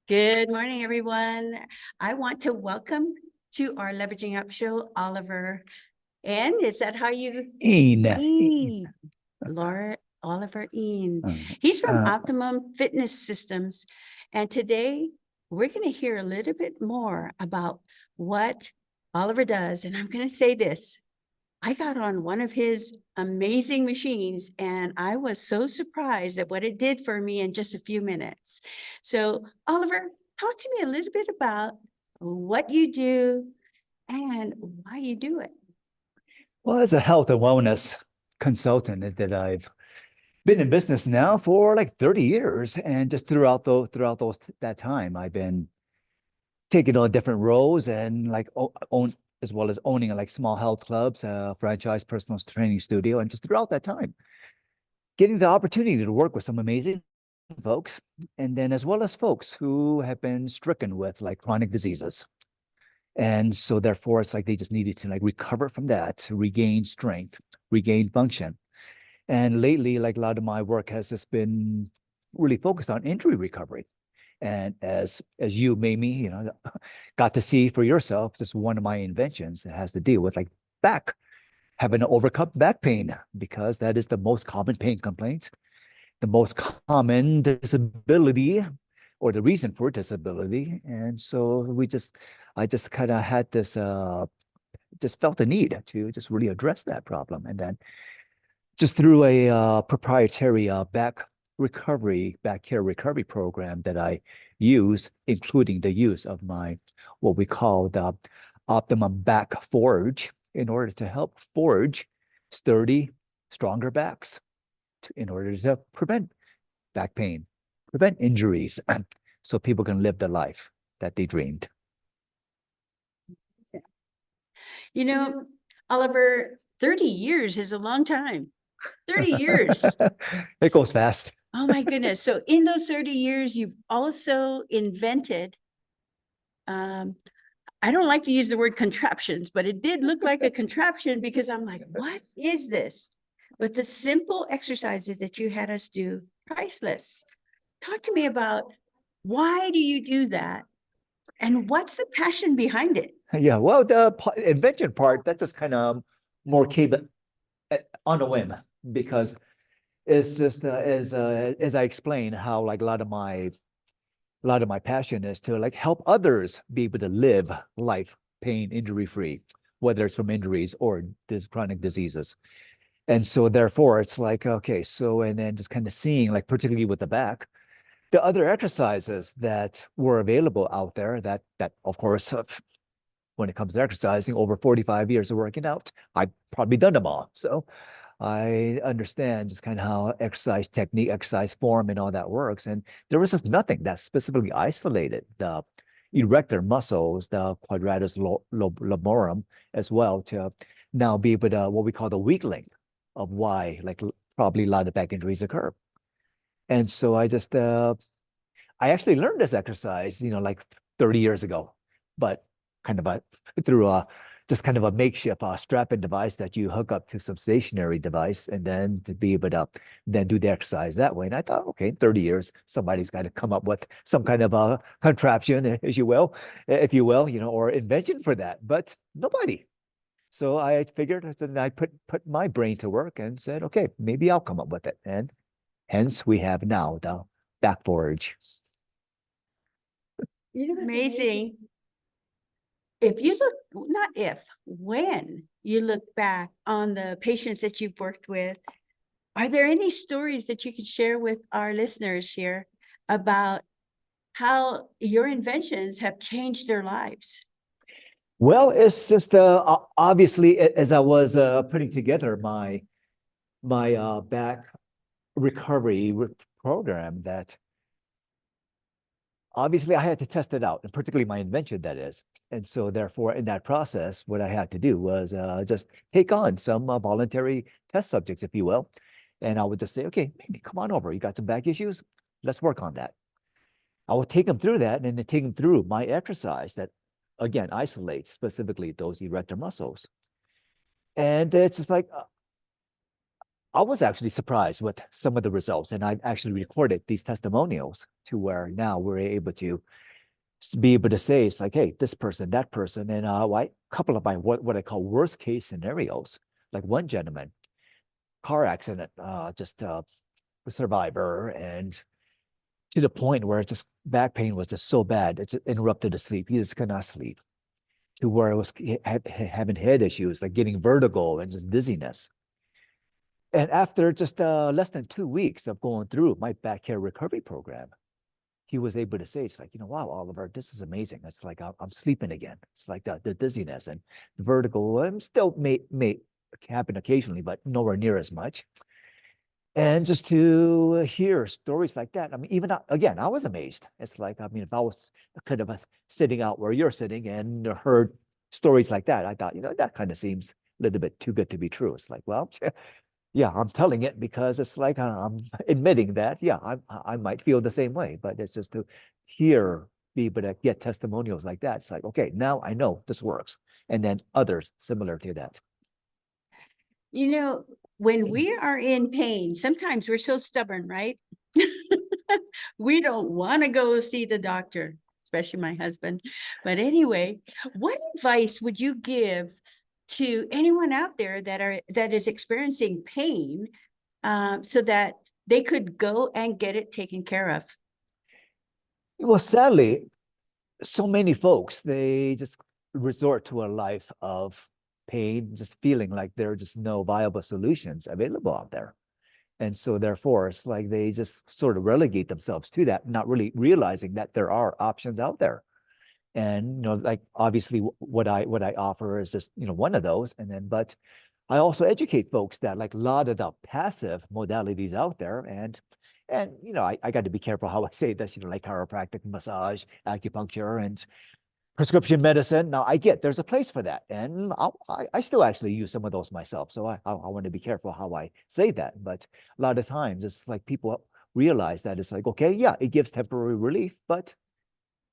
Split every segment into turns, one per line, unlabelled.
Good morning, everyone. I want to welcome to our Leveraging Up show, Oliver. And is that how you?
Eehn.
Eehn. Oliver Eehn. He's from Optimum Fitness Systems. And today we're going to hear a little bit more about what Oliver does. And I'm going to say this. I got on one of his amazing machines and I was so surprised at what it did for me in just a few minutes. So, Oliver, talk to me a little bit about what you do and why you do it.
Well, as a health and wellness consultant that I've been in business now for like 30 years, and just throughout that time, I've been taking on different roles and like own as well as owning like small health clubs, franchise personal training studio, and just throughout that time, getting the opportunity to work with some amazing folks, and then as well as folks who have been stricken with like chronic diseases. And so therefore, it's like they just needed to like recover from that, regain strength, regain function. And lately, like a lot of my work has just been really focused on injury recovery. And as you, Mamie, got to see for yourself, just one of my inventions that has to deal with like back, having to overcome back pain, because that is the most common pain complaint, the most common disability, or the reason for disability. And so I just kind of had this, just felt the need to just really address that problem. And then just through a proprietary back care recovery program that I use, including the use of what we call the Optimum Back Forge, in order to help forge sturdy, stronger backs in order to prevent back pain, prevent injuries, so people can live the life that they dreamed.
Oliver, 30 years is a long time. 30 years.
It goes fast.
Oh my goodness. So in those 30 years, you've also invented, I don't like to use the word contraptions, but it did look like a contraption, because I'm like, what is this? But the simple exercises that you had us do, priceless. Talk to me about, why do you do that? And what's the passion behind it?
Yeah, well, the invention part, that just kind of more came on a whim, because it's just as I explained how like a lot of my passion is to like help others be able to live life pain injury free, whether it's from injuries or chronic diseases. And so therefore it's like, okay, so, and then just kind of seeing like, particularly with the back, the other exercises that were available out there that of course, when it comes to exercising, over 45 years of working out, I've probably done them all. So I understand just kind of how exercise technique, exercise form, and all that works. And there was just nothing that specifically isolated the erector muscles, the quadratus lumborum, as well, to now be able to what we call the weak link of why like probably a lot of back injuries occur. And so I actually learned this exercise, like 30 years ago, but kind of through just kind of a makeshift strap-in device that you hook up to some stationary device, and then to be able to then do the exercise that way. And I thought, okay, 30 years, somebody's got to come up with some kind of a contraption, if you will, or invention for that, but nobody. So I figured, and I put my brain to work and said, okay, maybe I'll come up with it. And hence we have now the back forge.
Amazing. If you look, not if, when you look back on the patients that you've worked with, are there any stories that you could share with our listeners here about how your inventions have changed their lives?
Well, it's just obviously, as I was putting together my back recovery program, that obviously I had to test it out, and particularly my invention, that is. And so therefore, in that process, what I had to do was just take on some voluntary test subjects, if you will. And I would just say, okay, maybe come on over. You got some back issues? Let's work on that. I would take them through that, and then take them through my exercise that, again, isolates specifically those erector muscles. And it's just like, I was actually surprised with some of the results, and I've actually recorded these testimonials to where now we're able to be able to say it's like, hey, this person, that person, and a couple of my what I call worst case scenarios. Like one gentleman, car accident, just a survivor, and to the point where it's just back pain was just so bad, it just interrupted the sleep. He just could not sleep. To where it was having head issues, like getting vertigo and just dizziness. And after just less than 2 weeks of going through my back care recovery program, he was able to say, it's like, wow, Oliver, this is amazing. It's like I'm sleeping again. It's like the dizziness and the vertigo. Still may happen occasionally, but nowhere near as much. And just to hear stories like that, I mean, even again, I was amazed. It's like, I mean, if I was kind of sitting out where you're sitting and heard stories like that, I thought, that kind of seems a little bit too good to be true. It's like, well, yeah, I'm telling it because it's like I'm admitting that, yeah, I might feel the same way, but it's just to hear people that get testimonials like that. It's like, okay, now I know this works. And then others similar to that.
When we are in pain, sometimes we're so stubborn, right? We don't want to go see the doctor, especially my husband. But anyway, what advice would you give to anyone out there that is experiencing pain, so that they could go and get it taken care of?
Well, sadly, so many folks, they just resort to a life of pain, just feeling like there are just no viable solutions available out there. And so therefore, it's like they just sort of relegate themselves to that, not really realizing that there are options out there. And like obviously what I offer is just one of those. And then, but I also educate folks that like a lot of the passive modalities out there, and I got to be careful how I say this, like chiropractic, massage, acupuncture, and prescription medicine. Now I get there's a place for that, and I still actually use some of those myself. So I want to be careful how I say that. But a lot of times it's like people realize that it's like, okay, yeah, it gives temporary relief, but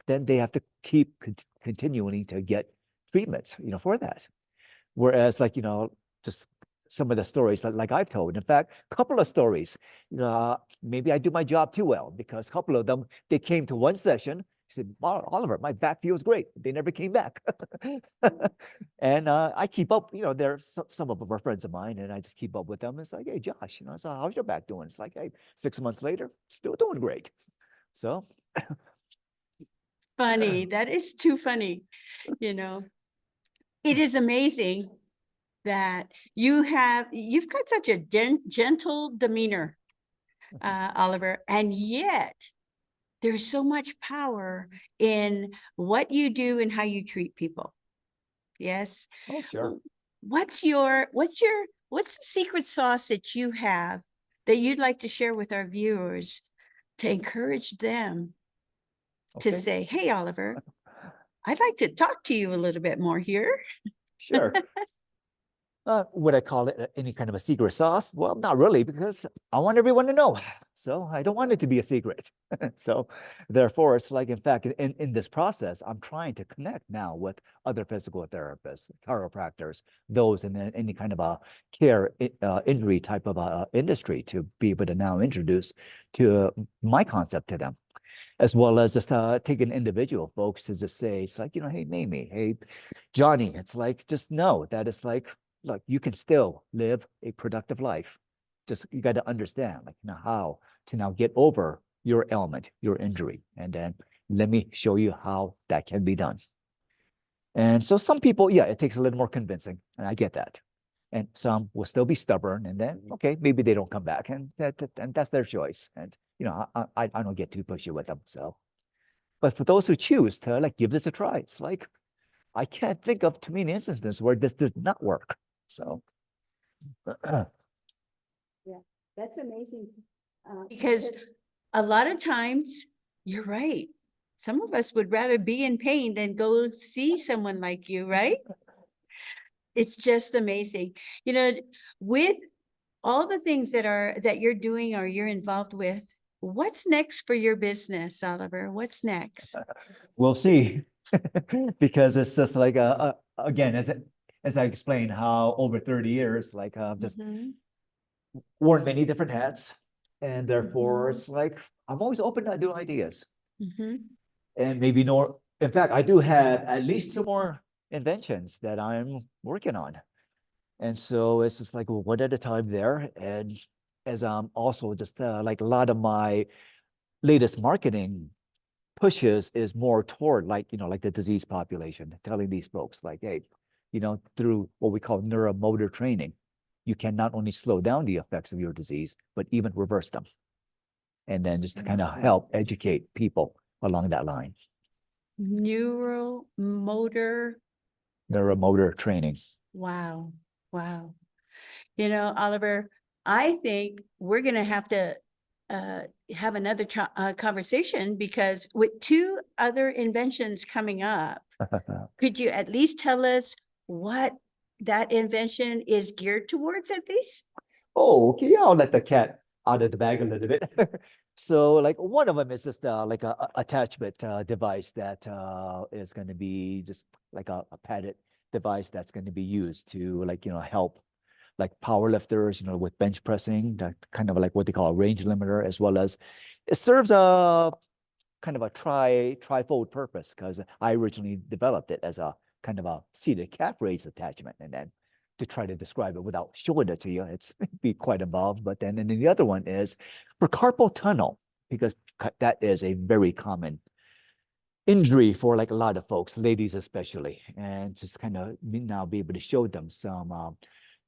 then they have to keep continuing to get treatments, for that. Whereas like, just some of the stories like I've told, in fact, a couple of stories, maybe I do my job too well because a couple of them, they came to one session. He said, Oliver, my back feels great. They never came back. And I keep up, they're some of them are friends of mine, and I just keep up with them. It's like, hey, Josh, so how's your back doing? It's like, hey, 6 months later, still doing great. So
Funny. That is too funny. It is amazing that you've got such a gentle demeanor, Oliver, and yet there's so much power in what you do and how you treat people. Yes.
oh, sure.
What's the secret sauce that you have that you'd like to share with our viewers to encourage them to say, hey, Oliver, I'd like to talk to you a little bit more here.
Sure. Would I call it any kind of a secret sauce? Well, not really, because I want everyone to know. So I don't want it to be a secret. So therefore, it's like, in fact, in this process, I'm trying to connect now with other physical therapists, chiropractors, those in any kind of a care injury type of industry to be able to now introduce to my concept to them, as well as just taking individual folks to just say, it's like, hey, Mamie, hey, Johnny, it's like, just know that it's like, look, you can still live a productive life. Just you got to understand like now how to now get over your ailment, your injury. And then let me show you how that can be done. And so some people, yeah, it takes a little more convincing, and I get that. And some will still be stubborn, and then okay, maybe they don't come back, and that's their choice. And I don't get too pushy with them. So, but for those who choose to like give this a try, it's like I can't think of too many instances where this does not work. So,
yeah, that's amazing. Because a lot of times, you're right. Some of us would rather be in pain than go see someone like you, right? It's just amazing. With all the things that you're doing or you're involved with, what's next for your business, Oliver? What's next?
we'll see. Because it's just like again, as I explained, how over 30 years, like just worn many different hats, and therefore it's like I'm always open to new ideas.
Mhm.
And maybe more. In fact, I do have at least two more inventions that I'm working on. And so it's just like one at a time there. And as I'm also just like a lot of my latest marketing pushes is more toward like, like the disease population, telling these folks like, hey, through what we call neuromotor training, you can not only slow down the effects of your disease, but even reverse them. And then just to kind of help educate people along that line.
Neuromotor.
Neuromotor training.
Wow. Wow. Oliver, I think we're going to have to have another conversation because with two other inventions coming up, could you at least tell us what that invention is geared towards at least?
Oh, okay. Yeah, I'll let the cat out of the bag a little bit. So, like one of them is just like a attachment device that is going to be just like a padded device that's going to be used to like help like power lifters, with bench pressing, that kind of like what they call a range limiter, as well as it serves a kind of a trifold purpose because I originally developed it as a kind of a seated calf raise attachment, and then to try to describe it without showing it to you, it's be quite involved. But then, and then the other one is for carpal tunnel, because that is a very common injury for like a lot of folks, ladies especially, and just kind of now be able to show them some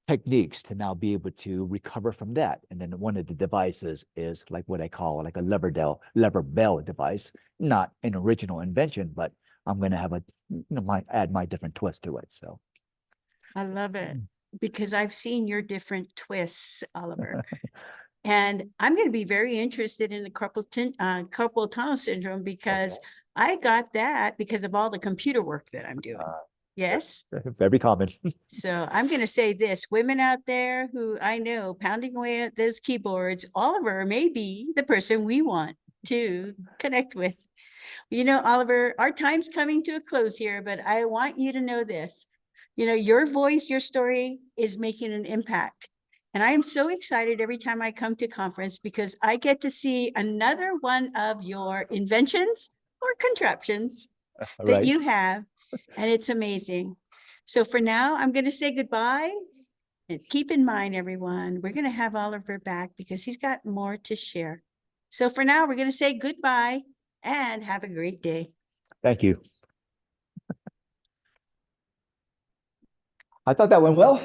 techniques to now be able to recover from that. And then one of the devices is like what I call like a lever bell device, not an original invention, but I'm going to have add my different twist to it. So
I love it because I've seen your different twists, Oliver. And I'm going to be very interested in the carpal tunnel syndrome because I got that because of all the computer work that I'm doing. Yes.
very common.
So I'm going to say this, women out there who I know pounding away at those keyboards, Oliver may be the person we want to connect with. Oliver, our time's coming to a close here, but I want you to know this. Your voice, your story is making an impact. And I am so excited every time I come to conference because I get to see another one of your inventions or contraptions that you have, and it's amazing. So for now, I'm going to say goodbye. And keep in mind, everyone, we're going to have Oliver back because he's got more to share. So for now, we're going to say goodbye and have a great day.
Thank you. I thought that went well.